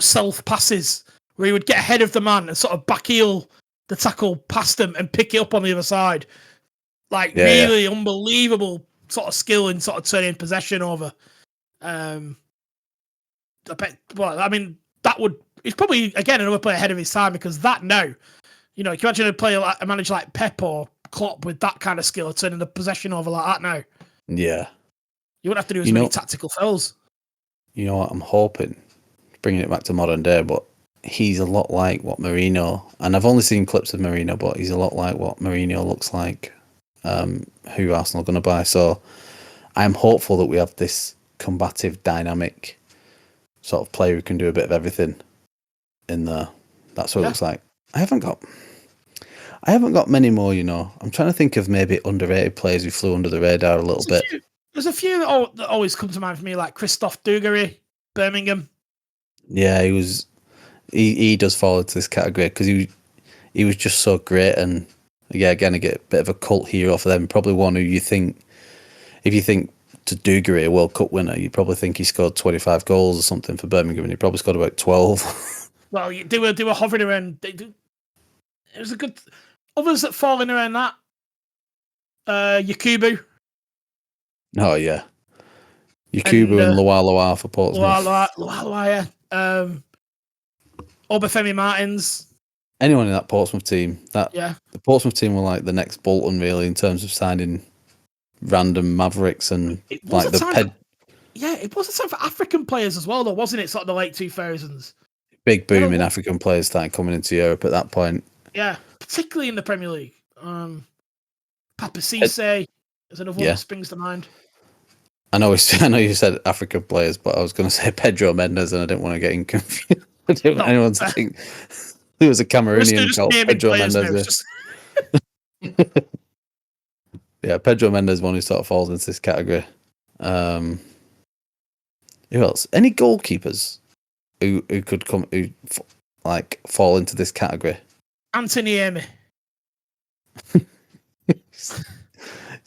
self passes where he would get ahead of the man and sort of backheel the tackle past him and pick it up on the other side. Like, really unbelievable sort of skill in sort of turning possession over. He's probably, again, another player ahead of his time because that now, You know, can you imagine a manager like Pep or Klopp with that kind of skill, turning the possession over like that now? Yeah. You wouldn't have to do as many tactical fouls. You know what? I'm hoping, bringing it back to modern day, but he's a lot like what Mourinho, and I've only seen clips of Mourinho, but he's a lot like what Mourinho looks like, who Arsenal are going to buy. So I'm hopeful that we have this combative, dynamic sort of player who can do a bit of everything in there. That's what it looks like. I haven't got many more, you know. I'm trying to think of maybe underrated players who flew under the radar a little bit. There's a few that always come to mind for me, like Christophe Dugarry, Birmingham. Yeah, he does fall into this category because he was just so great, and yeah, again, I get a bit of a cult hero for them. Probably one who you think, if you think to Dugarry, a World Cup winner, you probably think he scored 25 goals or something for Birmingham, and he probably scored about 12. Well, they were hovering around. It was a good. Others that fall in around that. Yakubu. Oh yeah, Yakubu and Lualua for Portsmouth. Lualua, yeah. Obafemi Martins. Anyone in that Portsmouth team. The Portsmouth team were like the next Bolton, really, in terms of signing random mavericks and like the it was a time for African players as well, though, wasn't it? Sort of the late 2000s. Big boom in African players started coming into Europe at that point. Yeah, particularly in the Premier League. Papa Cisse is another one that springs to mind. I know you said African players, but I was going to say Pedro Mendes, and I didn't want to get in confused. I didn't want anyone to think he was a Cameroonian called Pedro Mendes. Yeah, Pedro Mendes, one who sort of falls into this category. Who else? Any goalkeepers who could fall into this category? Anthony Amy. He's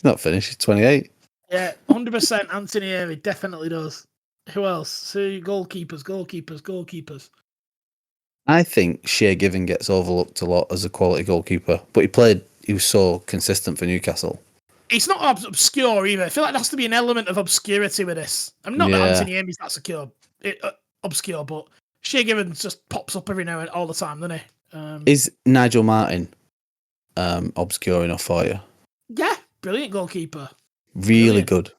not finished. He's 28. Yeah, 100% Anthony Amy definitely does. Who else? So goalkeepers. I think Shea Given gets overlooked a lot as a quality goalkeeper, but he was so consistent for Newcastle. It's not obscure either. I feel like there has to be an element of obscurity with this. I'm not that Anthony Amy's that obscure, but Shea Given just pops up every now and all the time, doesn't he? Is Nigel Martin obscure enough for you? Yeah, brilliant goalkeeper. Really good.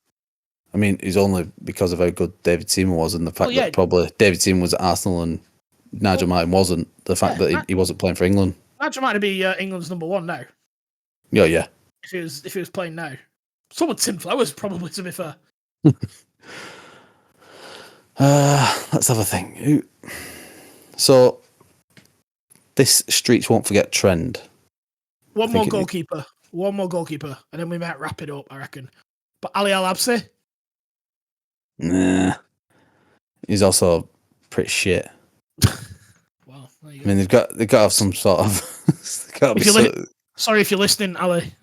I mean, it's only because of how good David Seaman was, and the fact that probably David Seaman was at Arsenal and Nigel Martin wasn't. The fact that he wasn't playing for England. Nigel Martin would be England's number one now. Yeah. If he was playing now, so would Tim Flowers probably. To be fair. Let's have a think. So this Streets Won't Forget trend. One more goalkeeper, and then we might wrap it up, I reckon. But Ali Al Absi? Nah. He's also pretty shit. Well, there you go. I mean, they've got to have some sort of. Sorry if you're listening, Ali.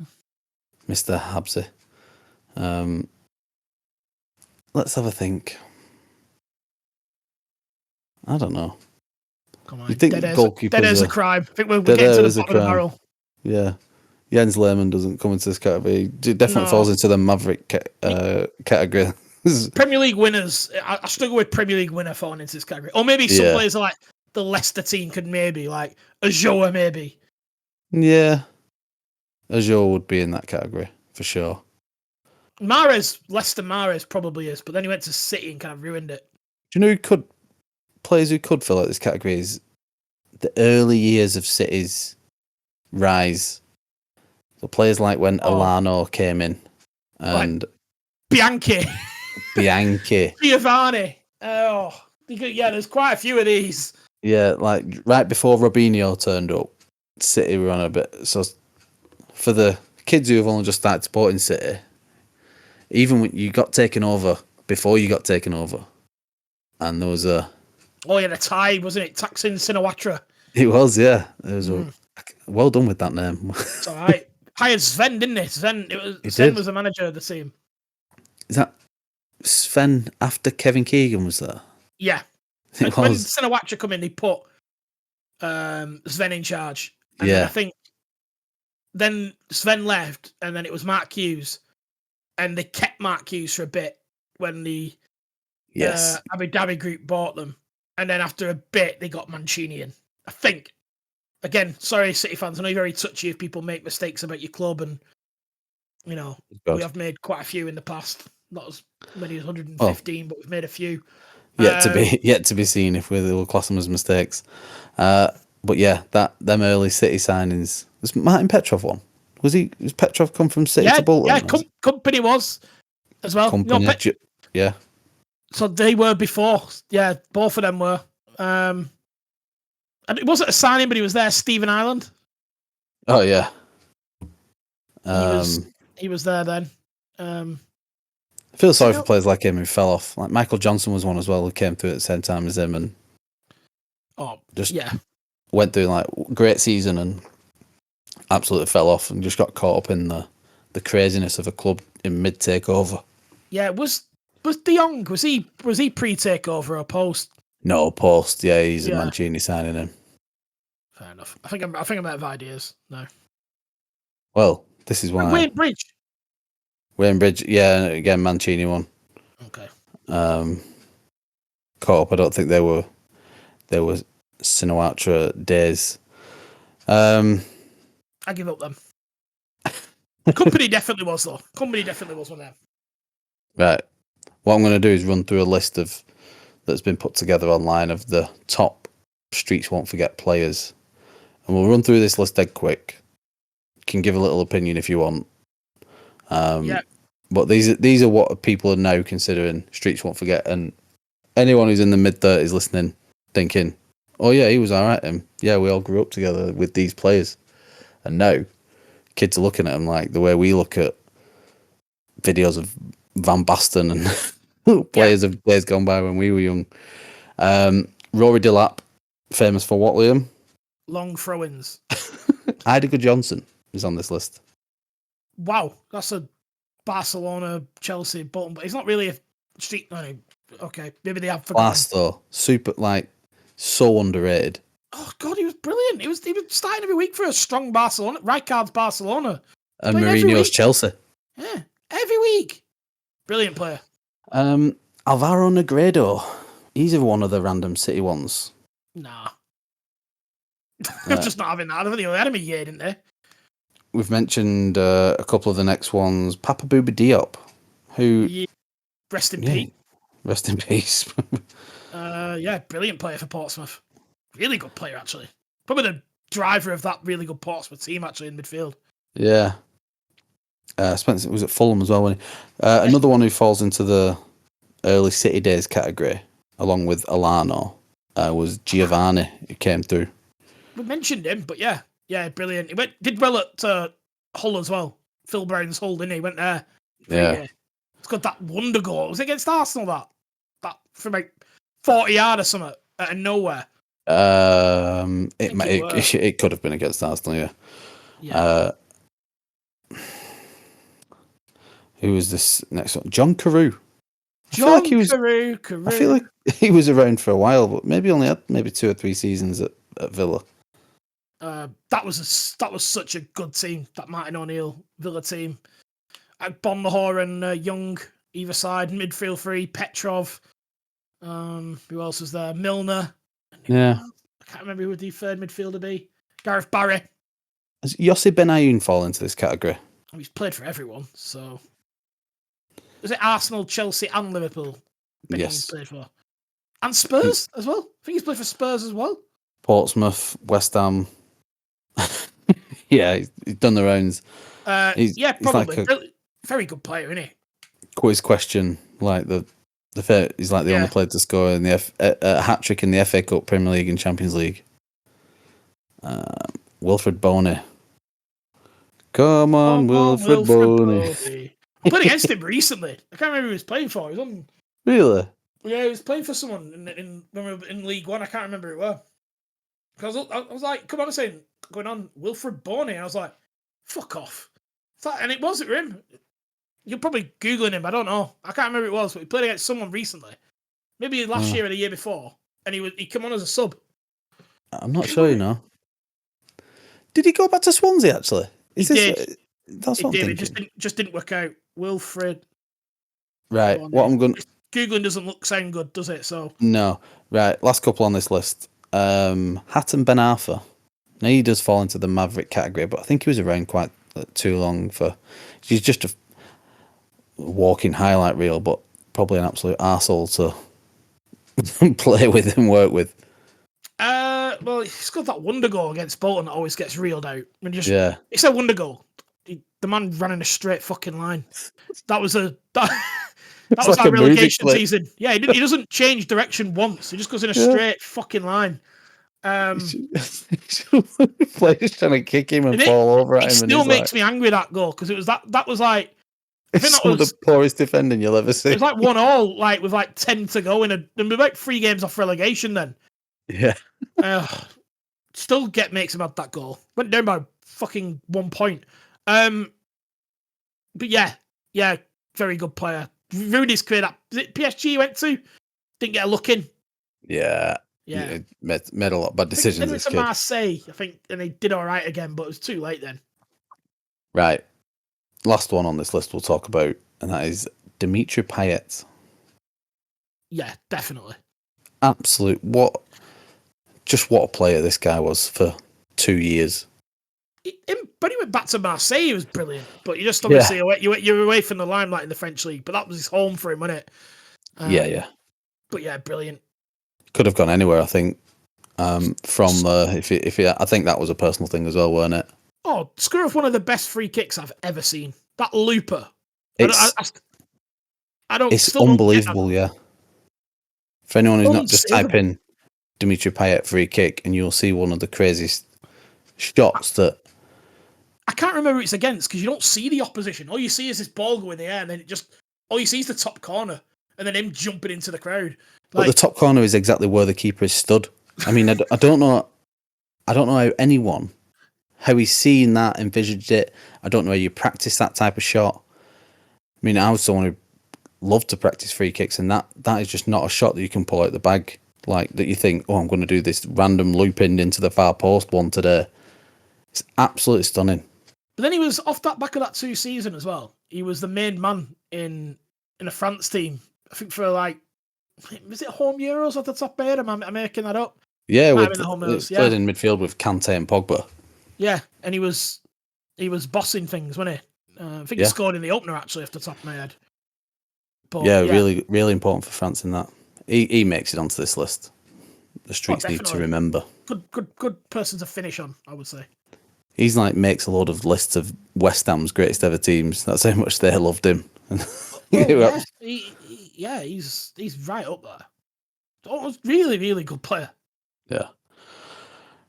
Mr. Habsy. Let's have a think. I don't know. Come on, you think goalkeepers dead is a crime. I think we're getting to the bottom of the barrel. Yeah. Jens Lehmann doesn't come into this category. It definitely falls into the Maverick category. Premier League winners. I struggle with Premier League winner falling into this category. Or maybe some players are like the Leicester team could maybe, like Ajoa maybe. Yeah. Ajoa would be in that category for sure. Leicester Mahrez probably is, but then he went to City and kind of ruined it. Do you know players who could fill out this category is the early years of City's rise. So players like when Alano came in and Bianchi. Giovanni. There's quite a few of these. Yeah, like right before Robinho turned up, City were on a bit. So for the kids who have only just started supporting City, even when you got taken over, before you got taken over, and there was a... Oh, yeah, the tie, wasn't it? Taksin Shinawatra. It was, yeah. It was well done with that name. It's all right. Hired Sven, didn't it? Sven was the manager of the team. Is that Sven after Kevin Keegan was there? Yeah. When Shinawatra come in, they put Sven in charge. And then I think then Sven left, and then it was Mark Hughes. And they kept Mark Hughes for a bit when the Abu Dhabi group bought them. And then after a bit, they got Mancini in. I think. again, sorry, City fans. I know you're very touchy if people make mistakes about your club, and we have made quite a few in the past. Not as many as 115, but we've made a few. Yet to be seen if we'll class them as mistakes. But yeah, them early City signings. Was Martin Petrov one? Was Petrov come from City to Bolton? Yeah, Company was as well. Company, yeah. So they were before. Yeah, both of them were. And it wasn't a signing, but he was there. Stephen Ireland. Oh yeah. He was there then. I feel sorry for players like him who fell off. Like Michael Johnson was one as well who came through at the same time as him and went through like great season and absolutely fell off and just got caught up in the craziness of a club in mid takeover. Yeah, was De Jong, was he pre takeover or post? No, post. Yeah, he's a Mancini signing him. Fair enough. I think I'm out of ideas. No. Well, this is why Wayne Bridge. Yeah, again Mancini won. Okay. Caught up. I don't think they were Sinawatra days. I give up them. Company definitely was though. Company definitely was one of them. Right. What I'm going to do is run through a list that's been put together online of the top Streets Won't Forget players, and we'll run through this list dead quick. You can give a little opinion if you want. But these are what people are now considering Streets Won't Forget, and anyone who's in the mid-30s listening, thinking, "Oh yeah, he was all right." And yeah, we all grew up together with these players, and now kids are looking at them like the way we look at videos of Van Basten and players of days gone by when we were young. Rory Delap, famous for what, Liam? Long throw-ins. Heidegger Johnson is on this list. Wow, that's a Barcelona, Chelsea, Bolton, but he's not really a street. Okay, maybe they have forgotten. Class though, super, like so underrated. Oh god, he was brilliant. He was starting every week for a strong Barcelona. Rijkaard's Barcelona, and Mourinho's Chelsea. Yeah, every week. Brilliant player. Alvaro Negredo. He's one of the random City ones. Nah. I'm just not having that. I think they only had him a year, didn't they? We've mentioned a couple of the next ones. Papa Bouba Diop, who... Yeah. Rest in peace. Rest in peace. Brilliant player for Portsmouth. Really good player, actually. Probably the driver of that really good Portsmouth team, actually, in midfield. Yeah. Spencer was at Fulham as well, wasn't he? Another one who falls into the early City days category, along with Alano, was Giovanni, who came through. We mentioned him, but yeah, brilliant. He did well at Hull as well. Phil Brown's Hull, didn't he? Went there. Yeah. It's got that wonder goal. Was it against Arsenal, that from like 40 yards or something out of nowhere? It could have been against Arsenal, yeah. Who was this next one? John Carew. Carew. I feel like he was around for a while, but maybe only had 2 or 3 seasons at Villa. That was such a good team, that Martin O'Neill Villa team. Bonlahor and Young either side, midfield 3, Petrov. Who else was there? Milner. Yeah. I can't remember who would the third midfielder be. Gareth Barry. Has Yossi Benayoun fall into this category? He's played for everyone, so... Was it Arsenal, Chelsea and Liverpool? Yes. Played for. And Spurs as well. I think he's played for Spurs as well. Portsmouth, West Ham. Yeah, he's done the rounds. Probably. He's like very good player, isn't he? Quiz question, like he's like the only player to score in a hat trick in the FA Cup, Premier League, and Champions League. Wilfred Boney. Come on, Wilfred Boney. I played against him recently. I can't remember who he was playing for. He was on. Really? Yeah, he was playing for someone when we were in League One. I can't remember who it was. Because I was like, come on, I'm saying, going on Wilfred Boney. And I was like, fuck off. And it wasn't him. You're probably Googling him. I don't know. I can't remember who it was, but he played against someone recently. Maybe last year or the year before. And he came on as a sub. I'm not sure, Did he go back to Swansea, actually? He did. That's what I'm thinking. It just didn't work out. Wilfred. Right. What I'm going. Googling doesn't sound good, does it? So no. Right. Last couple on this list. Hatton Ben Arfa Now he does fall into the maverick category, but I think he was around quite too long for. He's just a walking highlight reel, but probably an absolute arsehole to play with and work with. Well, he's got that wonder goal against Bolton that always gets reeled out. It's a wonder goal. The man ran in a straight fucking line. That was that was our relegation season. Yeah, he doesn't change direction once. He just goes in a straight fucking line. Players trying to kick him and fall over at him. It still makes me angry, that goal, because it was that was like, I think that was the poorest defending you'll ever see. It was like 1-1, like with like 10 to go and we're about 3 games off relegation then. Yeah. Still makes him have that goal. Went down by fucking 1 point. But yeah, very good player. Ruined his career. Is it PSG he went to? Didn't get a look in. Yeah. Made a lot of bad decisions. Then went to Marseille, I think, and they did all right again, but it was too late then. Right. Last one on this list we'll talk about, and that is Dimitri Payet. Yeah, definitely. Absolute what a player this guy was for 2 years. When he went back to Marseille, he was brilliant. But you just obviously you're away from the limelight in the French league. But that was his home for him, wasn't it? Yeah. But yeah, brilliant. Could have gone anywhere, I think. I think that was a personal thing as well, weren't it? Oh, screw off one of the best free kicks I've ever seen. That looper. It's unbelievable, yeah. For anyone who's not, just type in Dimitri Payet free kick and you'll see one of the craziest shots that... I can't remember who it's against because you don't see the opposition. All you see is this ball go in the air and then all you see is the top corner and then him jumping into the crowd. But the top corner is exactly where the keeper is stood. I mean, I don't know how he's seen that, envisaged it. I don't know how you practice that type of shot. I mean, I was someone who loved to practice free kicks, and that is just not a shot that you can pull out the bag. Like, that you think, oh, I'm going to do this random loop in into the far post one today. It's absolutely stunning. But then he was off that back of that 2 season as well. He was the main man in a France team. I think for was it home Euros off the top of my head? Am I making that up? Yeah, played in midfield with Kante and Pogba. Yeah, and he was bossing things, wasn't he? I think he scored in the opener actually off the top of my head. But, really, really important for France in that. He makes it onto this list. The streets need to remember. Good person to finish on, I would say. He's makes a load of lists of West Ham's greatest ever teams. That's how much they loved him. He's right up there. Oh, really, really good player. Yeah.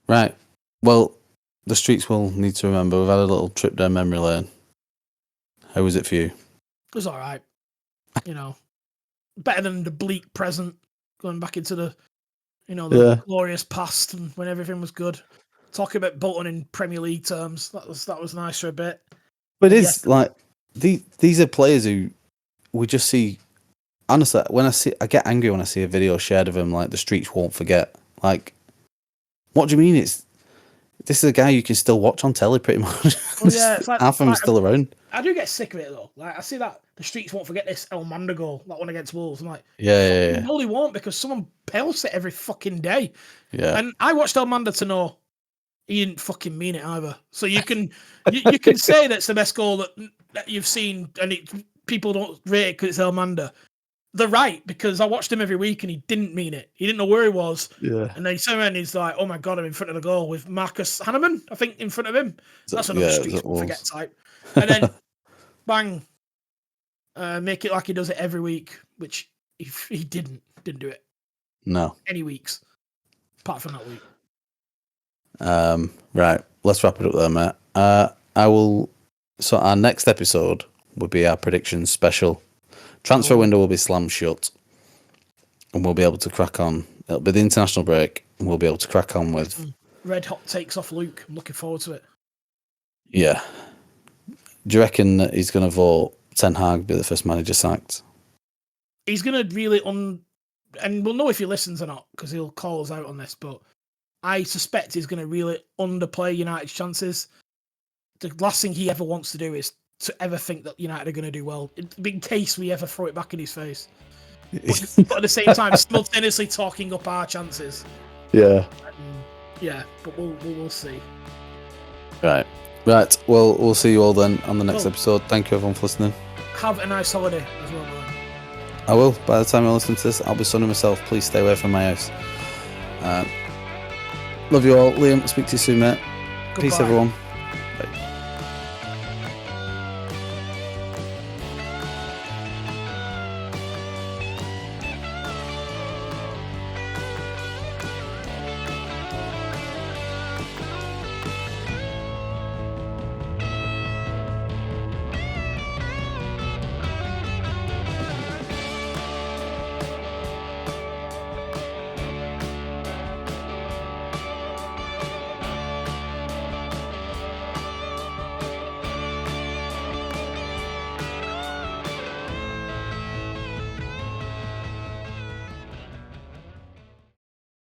Right. Well, the streets will need to remember. We've had a little trip down memory lane. How was it for you? It was all right. Better than the bleak present, going back into the glorious past and when everything was good. Talking about Bolton in Premier League terms, that was nice for a bit. But it is these are players who we just see. Honestly, I get angry when I see a video shared of him the streets won't forget. Like, what do you mean? This is a guy you can still watch on telly pretty much. Well, yeah, half of them still around. I do get sick of it though. I see that the streets won't forget this Elmander goal, that one against Wolves. I'm like, yeah. No, they won't, because someone pelts it every fucking day. Yeah. And I watched Elmander to know he didn't fucking mean it either. So you can you can say that's the best goal that you've seen, and people don't rate it because it's Elmander. They're right, because I watched him every week and he didn't mean it. He didn't know where he was. Yeah. And then he turned around and he's like, oh my God, I'm in front of the goal with Marcus Hanneman, I think, in front of him. That's another streets won't forget type. And then, bang, make it like he does it every week, which he didn't do it. No. Any weeks, apart from that week. Right, let's wrap it up there, mate. So our next episode will be our predictions special. Transfer window will be slammed shut, and we'll be able to crack on. It'll be the international break, and we'll be able to crack on with red hot takes off Luke. I'm looking forward to it. Yeah. Do you reckon that he's going to vote Ten Hag be the first manager sacked? He's going to really and we'll know if he listens or not, because he'll call us out on this, but I suspect he's going to really underplay United's chances. The last thing he ever wants to do is to ever think that United are going to do well, in case we ever throw it back in his face. But at the same time, simultaneously talking up our chances. Yeah. Yeah, but we'll see. Right. Well, we'll see you all then on the next episode. Thank you everyone for listening. Have a nice holiday as well, man. I will. By the time you're listening to this, I'll be sunning myself. Please stay away from my house. Love you all. Liam, speak to you soon, mate. Goodbye. Peace, everyone.